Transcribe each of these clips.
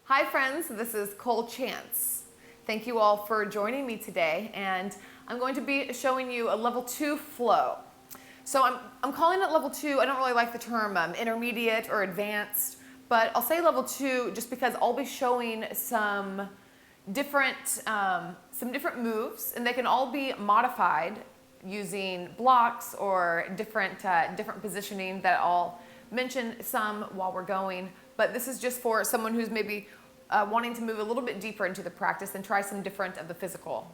Hi friends, this is Cole Chance. Thank you all for joining me today, and I'm going to be showing you a level 2 flow. So I'm calling it level 2. I don't really like the term intermediate or advanced, but I'll say level 2 just because I'll be showing some different moves, and they can all be modified using blocks or different positioning that I'll mention some while we're going. But this is just for someone who's maybe wanting to move a little bit deeper into the practice and try some different of the physical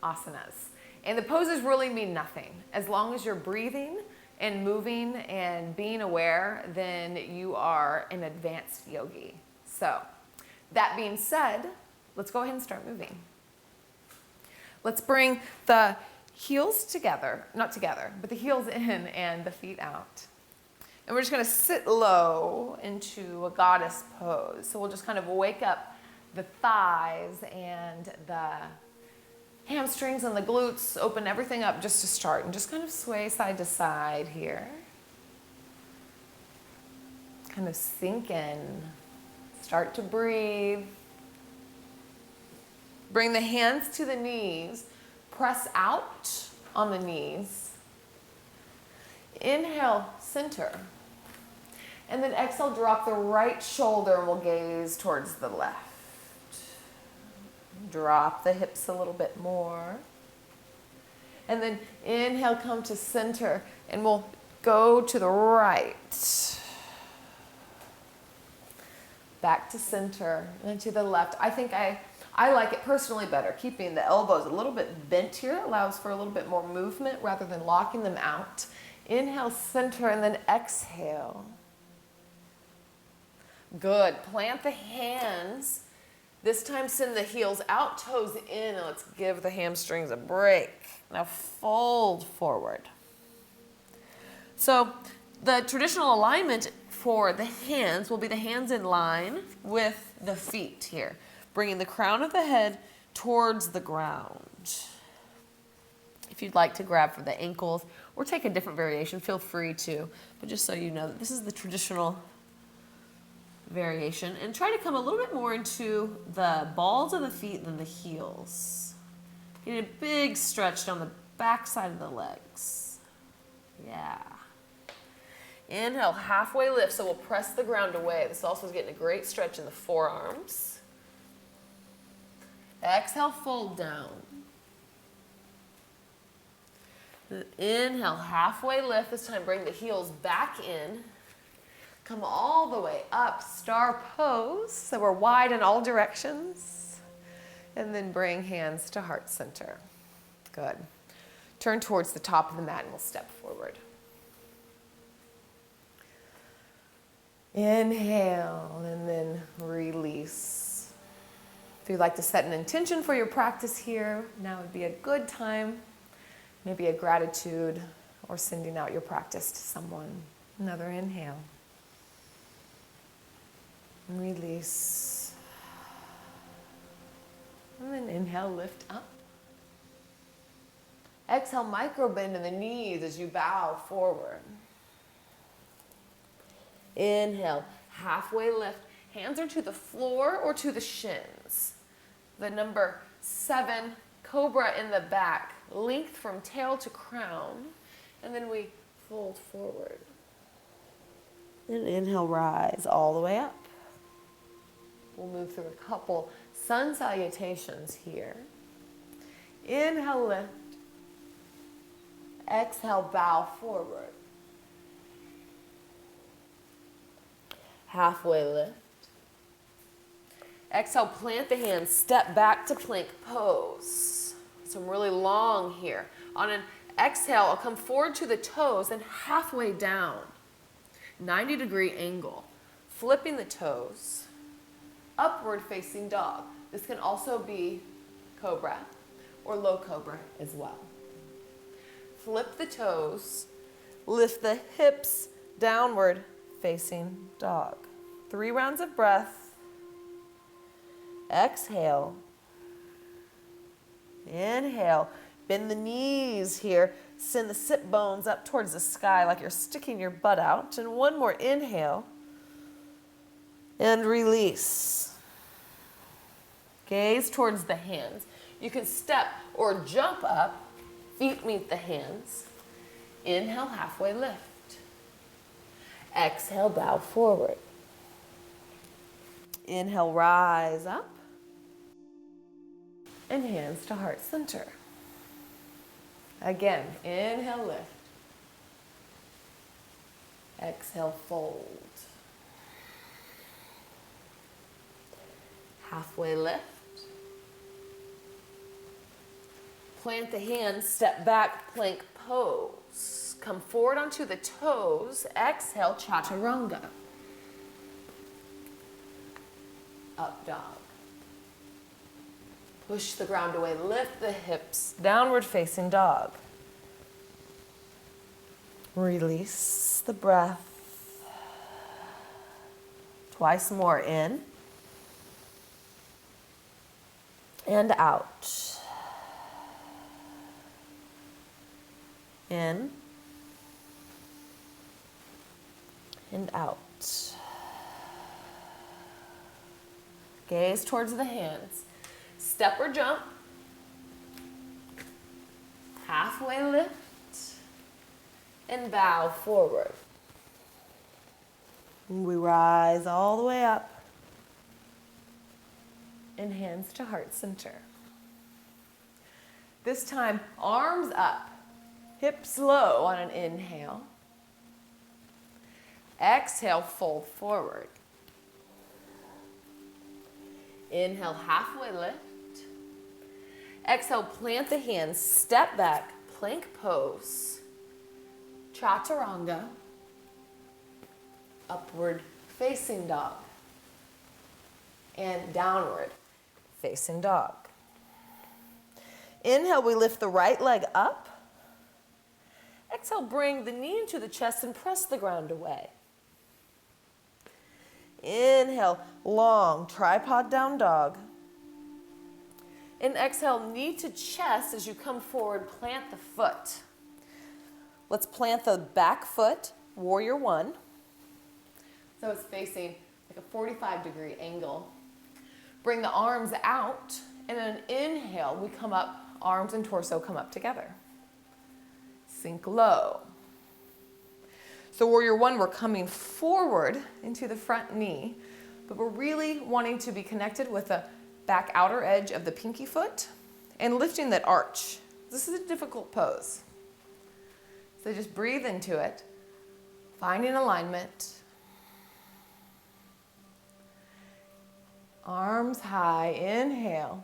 asanas. And the poses really mean nothing. As long as you're breathing and moving and being aware, then you are an advanced yogi. So that being said, let's go ahead and start moving. Let's bring the heels together, not together, but the heels in and the feet out. And we're just going to sit low into a goddess pose. So we'll just kind of wake up the thighs and the hamstrings and the glutes, open everything up just to start, and just kind of sway side to side here. Kind of sink in. Start to breathe. Bring the hands to the knees. Press out on the knees. Inhale, center. And then exhale, drop the right shoulder and we'll gaze towards the left. Drop the hips a little bit more. And then inhale, come to center, and we'll go to the right. Back to center, and then to the left. I think I like it personally better, keeping the elbows a little bit bent here. Allows for a little bit more movement rather than locking them out. Inhale, center, and then exhale. Good. Plant the hands. This time send the heels out, toes in, and let's give the hamstrings a break. Now fold forward. So the traditional alignment for the hands will be the hands in line with the feet here, bringing the crown of the head towards the ground. If you'd like to grab for the ankles or take a different variation, feel free to. But just so you know that this is the traditional variation, and try to come a little bit more into the balls of the feet than the heels. Getting a big stretch down the back side of the legs. Yeah. Inhale, halfway lift, so we'll press the ground away. This also is getting a great stretch in the forearms. Exhale, fold down. Inhale, halfway lift. This time bring the heels back in. Come all the way up, star pose, so we're wide in all directions. And then bring hands to heart center. Good. Turn towards the top of the mat and we'll step forward. Inhale and then release. If you'd like to set an intention for your practice here, now would be a good time. Maybe a gratitude or sending out your practice to someone. Another inhale. Release. And then inhale, lift up. Exhale, micro bend in the knees as you bow forward. Inhale, halfway lift. Hands are to the floor or to the shins. The number 7, cobra in the back, length from tail to crown. And then we fold forward. And inhale, rise all the way up. We'll move through a couple sun salutations here. Inhale, lift. Exhale, bow forward. Halfway lift. Exhale, plant the hands, step back to plank pose. So I'm really long here. On an exhale, I'll come forward to the toes and halfway down. 90-degree angle. Flipping the toes. Upward facing dog. This can also be cobra or low cobra as well. Flip the toes, lift the hips downward facing dog. 3 rounds of breath. Exhale. Inhale. Bend the knees here. Send the sit bones up towards the sky like you're sticking your butt out. And one more inhale. And release. Gaze towards the hands. You can step or jump up, feet meet the hands. Inhale, halfway lift. Exhale, bow forward. Inhale, rise up. And hands to heart center. Again, inhale, lift. Exhale, fold. Halfway lift. Plant the hands, step back, plank pose. Come forward onto the toes. Exhale, chaturanga. Up dog. Push the ground away, lift the hips, downward facing dog. Release the breath. Twice more in and out. In and out. Gaze towards the hands. Step or jump. Halfway lift. And bow forward. We rise all the way up. And hands to heart center. This time, arms up. Hips low on an inhale. Exhale, fold forward. Inhale, halfway lift. Exhale, plant the hands, step back, plank pose. Chaturanga. Upward facing dog. And downward facing dog. Inhale, we lift the right leg up. Exhale, bring the knee into the chest and press the ground away. Inhale, long tripod down dog. And exhale, knee to chest as you come forward, plant the foot. Let's plant the back foot, warrior one. So it's facing like a 45-degree angle. Bring the arms out, and on an inhale, we come up, arms and torso come up together. Sink low. So warrior one, we're coming forward into the front knee, but we're really wanting to be connected with the back outer edge of the pinky foot and lifting that arch. This is a difficult pose. So just breathe into it, finding alignment. Arms high, inhale.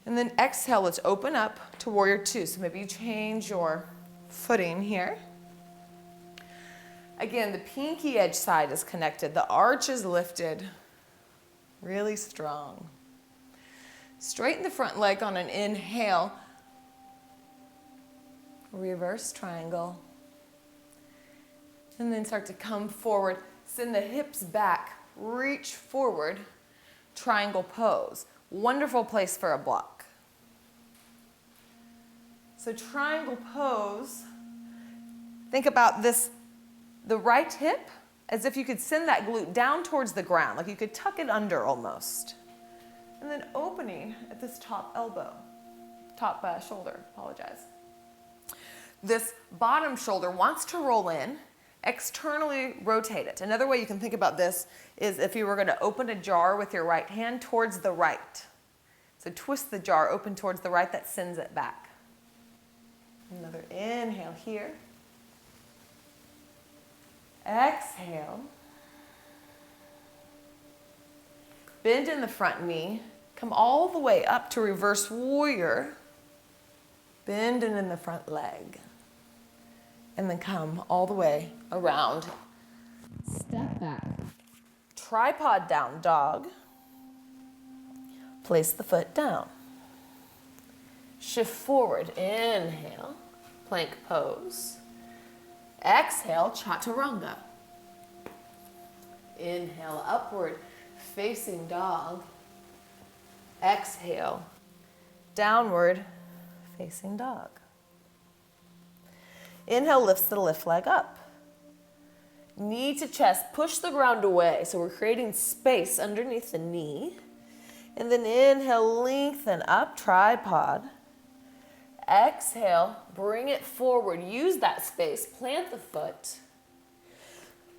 And then exhale, let's open up to warrior two. So maybe you change your footing here. Again, the pinky edge side is connected. The arch is lifted. Really strong. Straighten the front leg on an inhale. Reverse triangle. And then start to come forward. Send the hips back. Reach forward. Triangle pose. Wonderful place for a block. So triangle pose. Think about this, the right hip, as if you could send that glute down towards the ground, like you could tuck it under almost. And then opening at this top elbow, top shoulder, apologize. This bottom shoulder wants to roll in, externally rotate it. Another way you can think about this is if you were going to open a jar with your right hand towards the right. So twist the jar open towards the right, that sends it back. Another inhale here. Exhale. Bend in the front knee. Come all the way up to reverse warrior. Bend in the front leg. And then come all the way around. Step back. Tripod down dog. Place the foot down. Shift forward. Inhale. Plank pose. Exhale, chaturanga. Inhale, upward facing dog. Exhale, downward facing dog. Inhale, lifts the left leg up. knee to chest, push the ground away. So we're creating space underneath the knee. And then inhale, lengthen up, tripod. Exhale, bring it forward. Use that space, plant the foot.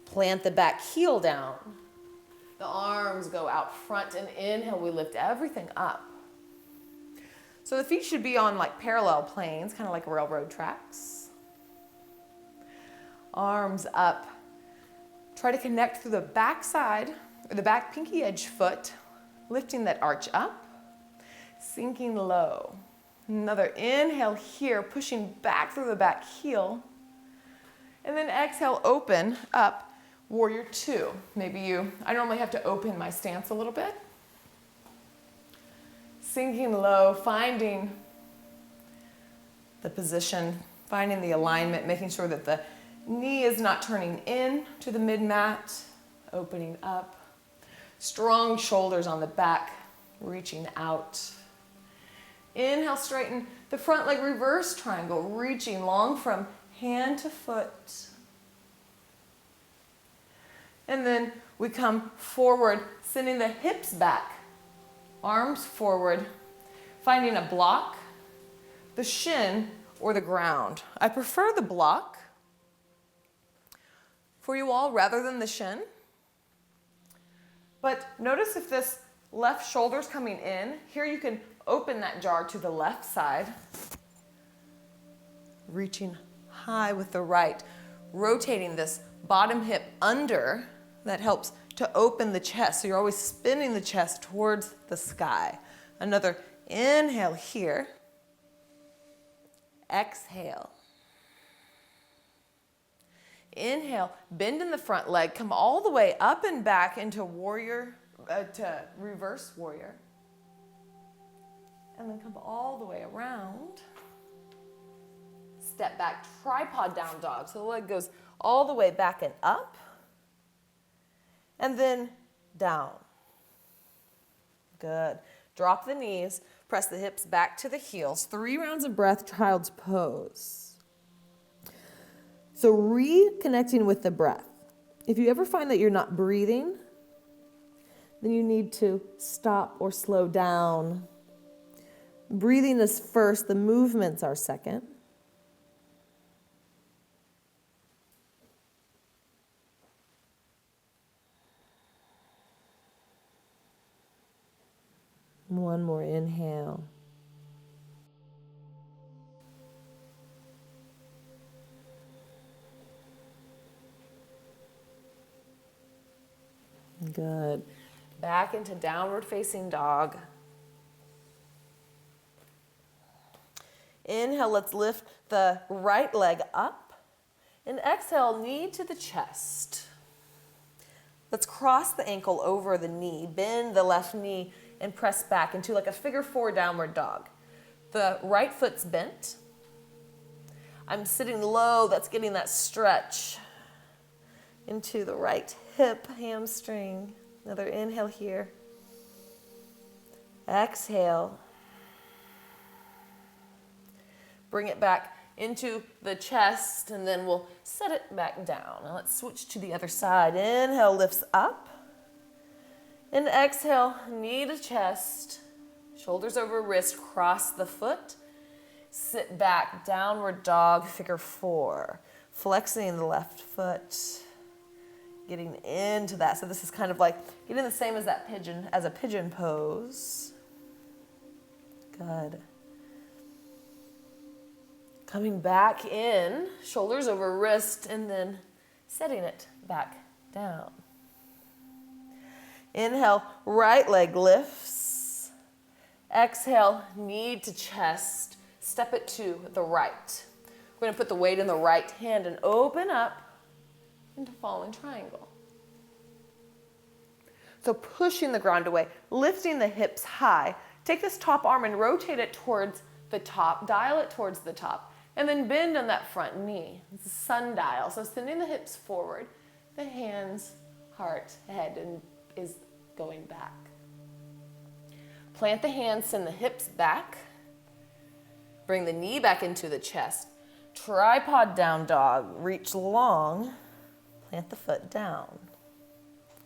Plant the back heel down. The arms go out front, and inhale, we lift everything up. So the feet should be on like parallel planes, kind of like railroad tracks. Arms up. Try to connect through the back side, or the back pinky edge foot, lifting that arch up, sinking low. Another inhale here, pushing back through the back heel. And then exhale, open up, warrior two. I normally have to open my stance a little bit. Sinking low, finding the position, finding the alignment, making sure that the knee is not turning in to the mid-mat, opening up. Strong shoulders on the back, reaching out. Inhale, straighten the front leg, reverse triangle, reaching long from hand to foot. And then we come forward, sending the hips back, arms forward, finding a block, the shin, or the ground. I prefer the block for you all rather than the shin. But notice if this left shoulder's coming in, here you can open that jar to the left side, reaching high with the right, rotating this bottom hip under. That helps to open the chest. So you're always spinning the chest towards the sky. Another inhale here. Exhale. Inhale, bend in the front leg, come all the way up and back into to reverse warrior. And then come all the way around. Step back, tripod down dog. So the leg goes all the way back and up. And then down. Good. Drop the knees, press the hips back to the heels. 3 rounds of breath, child's pose. So reconnecting with the breath. If you ever find that you're not breathing, then you need to stop or slow down. Breathing is first, the movements are second. One more inhale. Good. Back into downward facing dog. Inhale, let's lift the right leg up. And exhale, knee to the chest. Let's cross the ankle over the knee, bend the left knee, and press back into like a figure 4 downward dog. The right foot's bent. I'm sitting low, that's getting that stretch into the right hip, hamstring. Another inhale here. Exhale. Bring it back into the chest, and then we'll set it back down. Now let's switch to the other side. Inhale, lifts up. And exhale, knee to chest, shoulders over wrist, cross the foot. Sit back, downward dog, figure 4. Flexing the left foot, getting into that. So this is kind of like getting the same as that pigeon, as a pigeon pose. Good. Coming back in, shoulders over wrist, and then setting it back down. Inhale, right leg lifts. Exhale, knee to chest. Step it to the right. We're going to put the weight in the right hand and open up into falling triangle. So pushing the ground away, lifting the hips high. Take this top arm and rotate it towards the top, dial it towards the top, and then bend on that front knee. It's a sundial. So sending the hips forward, the hands, heart, head, and is going back. Plant the hands, send the hips back. Bring the knee back into the chest. Tripod down dog, reach long. plant the foot down.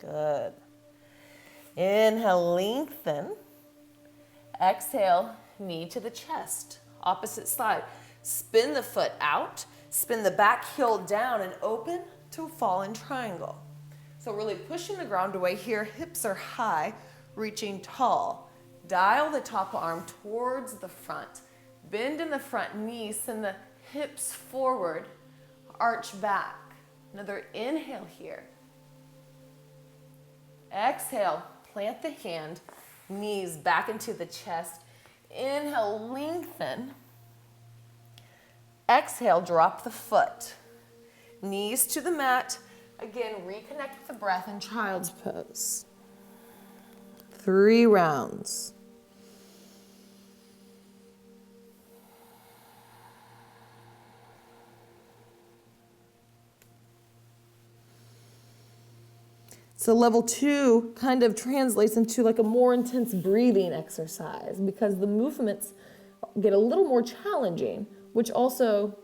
Good. Inhale, lengthen. Exhale, knee to the chest. Opposite side. Spin the foot out. Spin the back heel down and open to a fallen triangle. So really pushing the ground away here. Hips are high, reaching tall. Dial the top arm towards the front. Bend in the front knee, send the hips forward, arch back. Another inhale here. Exhale, plant the hand, knees back into the chest. Inhale, lengthen. Exhale, drop the foot. Knees to the mat. Again, reconnect with the breath in child's pose. 3 rounds. So level 2 kind of translates into like a more intense breathing exercise because the movements get a little more challenging, which also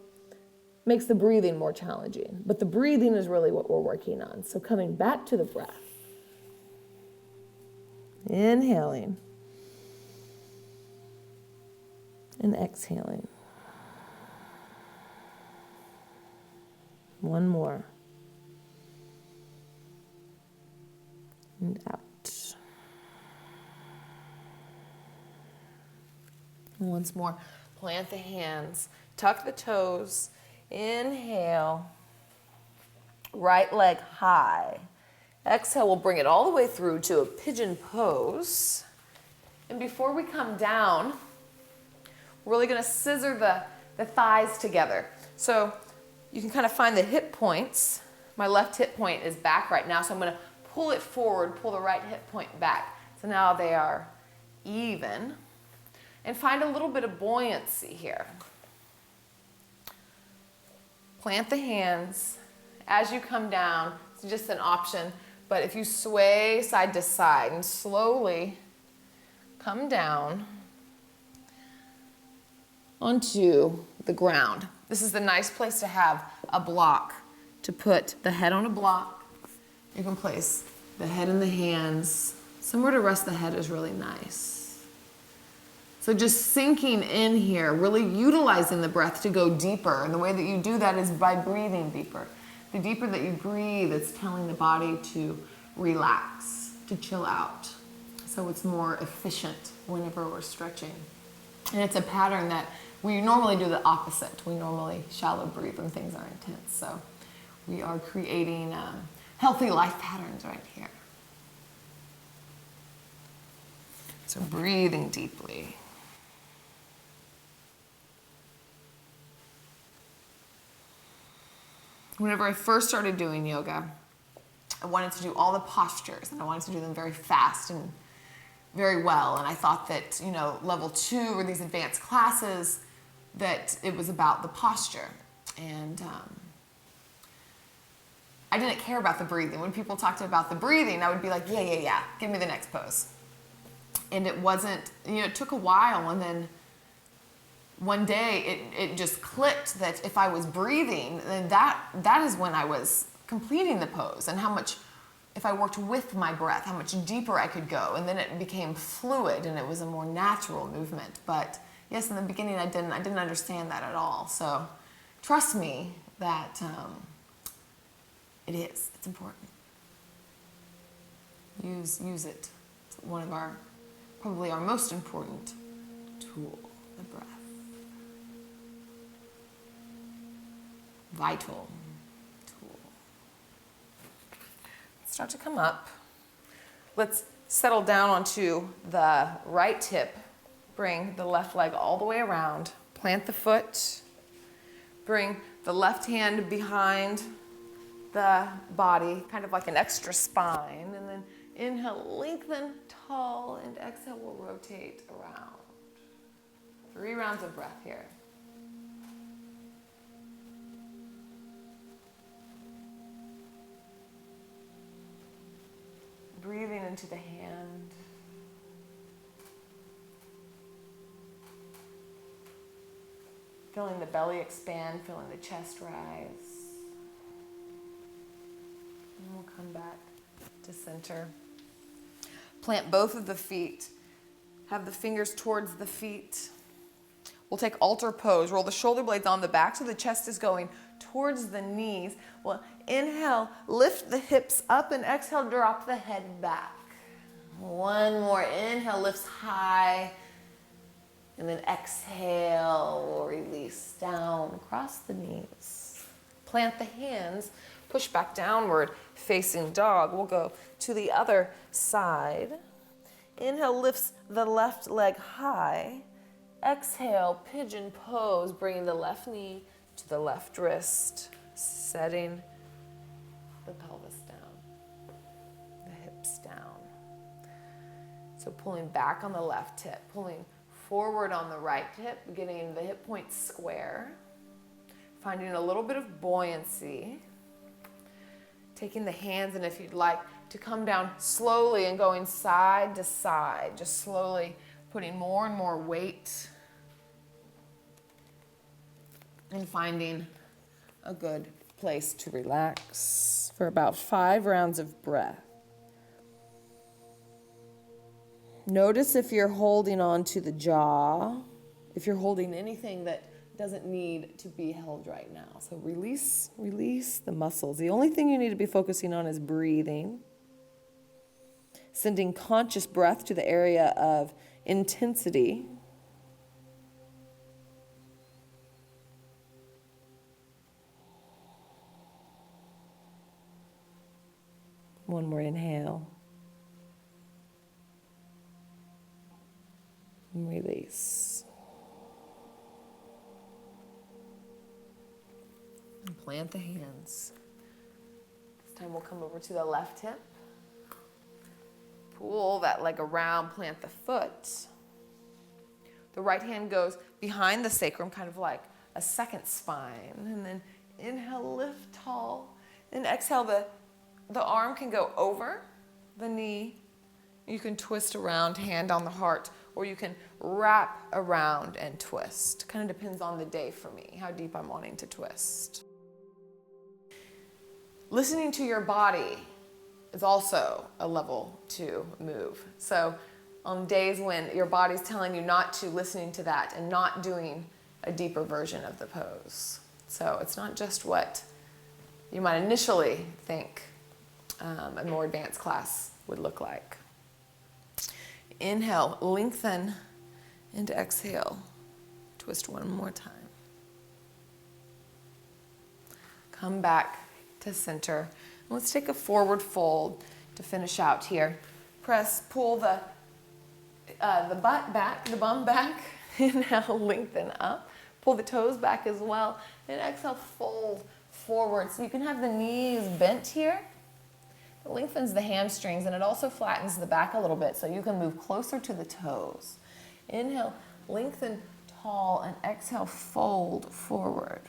makes the breathing more challenging. But the breathing is really what we're working on. So coming back to the breath. Inhaling. And exhaling. One more. And out. Once more, plant the hands, tuck the toes, inhale, right leg high. Exhale, we'll bring it all the way through to a pigeon pose. And before we come down, we're really gonna scissor the thighs together. So you can kind of find the hip points. My left hip point is back right now, so I'm gonna pull it forward, pull the right hip point back. So now they are even. And find a little bit of buoyancy here. Plant the hands. As you come down, it's just an option, but if you sway side to side and slowly come down onto the ground. This is the nice place to have a block, to put the head on a block. You can place the head in the hands. Somewhere to rest the head is really nice. So just sinking in here, really utilizing the breath to go deeper. And the way that you do that is by breathing deeper. The deeper that you breathe, it's telling the body to relax, to chill out. So it's more efficient whenever we're stretching. And it's a pattern that we normally do the opposite. We normally shallow breathe when things are intense. So we are creating healthy life patterns right here. So breathing deeply. Whenever I first started doing yoga, I wanted to do all the postures and I wanted to do them very fast and very well. And I thought that, you know, level 2 or these advanced classes, that it was about the posture. And I didn't care about the breathing. When people talked about the breathing, I would be like, yeah, give me the next pose. And it wasn't, you know, it took a while, and then one day it just clicked that if I was breathing, then that is when I was completing the pose, and how much, if I worked with my breath, how much deeper I could go. And then it became fluid and it was a more natural movement. But yes, in the beginning I didn't understand that at all. So trust me that it's important. Use it. It's one of our, probably our most important tool, the breath. Vital tool. Start to come up. Let's settle down onto the right hip. Bring the left leg all the way around. Plant the foot. Bring the left hand behind the body, kind of like an extra spine. And then inhale, lengthen, tall, and exhale, we'll rotate around. 3 rounds of breath here. Breathing into the hand. Feeling the belly expand, feeling the chest rise. to center. Plant both of the feet. Have the fingers towards the feet. We'll take altar pose. Roll the shoulder blades on the back so the chest is going towards the knees. Well, inhale, lift the hips up, and exhale, drop the head back. One more. Inhale, lifts high. And then exhale, we'll release down, across the knees. Plant the hands, push back downward, facing dog. We'll go to the other side. Inhale, lifts the left leg high. Exhale, pigeon pose, bringing the left knee to the left wrist, setting the pelvis down, the hips down. So pulling back on the left hip, pulling forward on the right hip, getting the hip point square, finding a little bit of buoyancy, taking the hands, and if you'd like to come down slowly and going side to side, just slowly putting more and more weight and finding a good place to relax for about 5 rounds of breath. Notice if you're holding on to the jaw, if you're holding anything that doesn't need to be held right now. So release the muscles. The only thing you need to be focusing on is breathing. Sending conscious breath to the area of intensity. One more inhale. And release. And plant the hands. This time we'll come over to the left hip. Pull that leg around, plant the foot. The right hand goes behind the sacrum, kind of like a second spine. And then inhale, lift tall. And exhale, the arm can go over the knee. You can twist around, hand on the heart, or you can wrap around and twist. Kind of depends on the day for me, how deep I'm wanting to twist. Listening to your body is also a level 2 move. So on days when your body's telling you not to, listening to that and not doing a deeper version of the pose. So it's not just what you might initially think a more advanced class would look like. Inhale, lengthen, and exhale. Twist one more time. Come back to center. Let's take a forward fold to finish out here. Press, pull the butt back, the bum back. Inhale, lengthen up. Pull the toes back as well. And exhale, fold forward. So you can have the knees bent here. It lengthens the hamstrings, and it also flattens the back a little bit so you can move closer to the toes. Inhale, lengthen tall, and exhale, fold forward.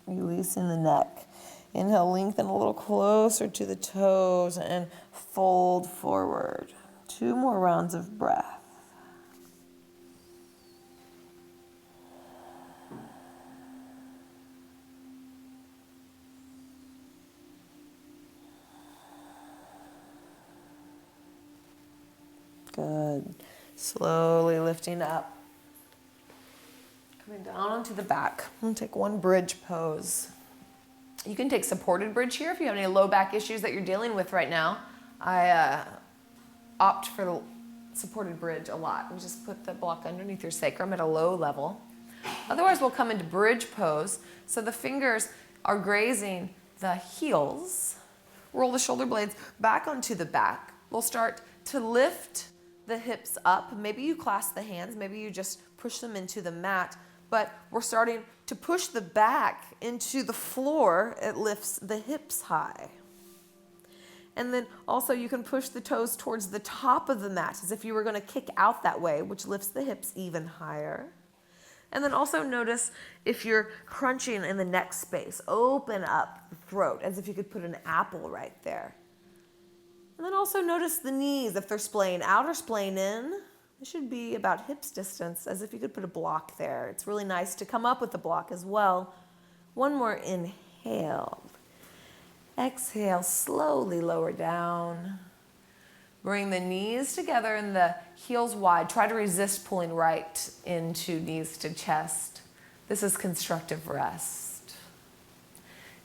Releasing the neck. Inhale, lengthen a little closer to the toes and fold forward. 2 more rounds of breath. Good. Slowly lifting up. Coming down onto the back. I'm going to take one bridge pose. You can take supported bridge here if you have any low back issues that you're dealing with right now. I opt for the supported bridge a lot. We just put the block underneath your sacrum at a low level. Otherwise, we'll come into bridge pose. So the fingers are grazing the heels. Roll the shoulder blades back onto the back. We'll start to lift the hips up. Maybe you clasp the hands. Maybe you just push them into the mat. But we're starting to push the back into the floor. It lifts the hips high. And then also you can push the toes towards the top of the mat as if you were going to kick out that way, which lifts the hips even higher. And then also notice if you're crunching in the neck space. Open up the throat as if you could put an apple right there. And then also notice the knees, if they're splaying out or splaying in. It should be about hips distance, as if you could put a block there. It's really nice to come up with the block as well. One more inhale. Exhale, slowly lower down. Bring the knees together and the heels wide. Try to resist pulling right into knees to chest. This is constructive rest.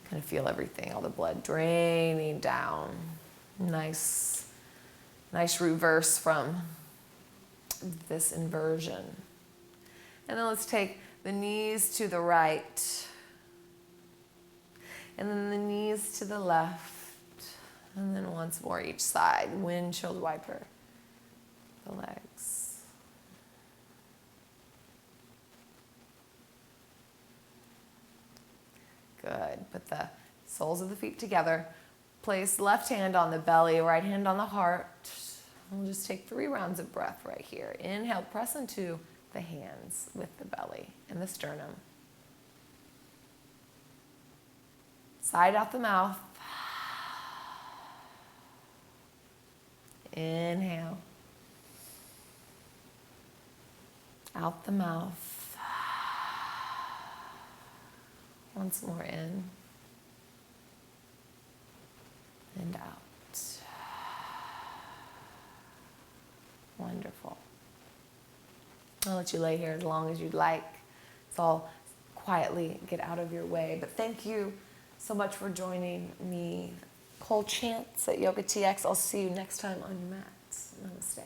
Kind of feel everything, all the blood draining down. Nice reverse from this inversion. And then let's take the knees to the right. And then the knees to the left. And then once more each side. Windshield wiper. The legs. Good. Put the soles of the feet together. Place left hand on the belly, right hand on the heart. We'll just take 3 rounds of breath right here. Inhale, press into the hands with the belly and the sternum. Side out the mouth. Inhale. Out the mouth. Once more in. And out. Wonderful. I'll let you lay here as long as you'd like. It's all quietly get out of your way. But thank you so much for joining me. Cold chants at YOGATX. I'll see you next time on your mats. Namaste.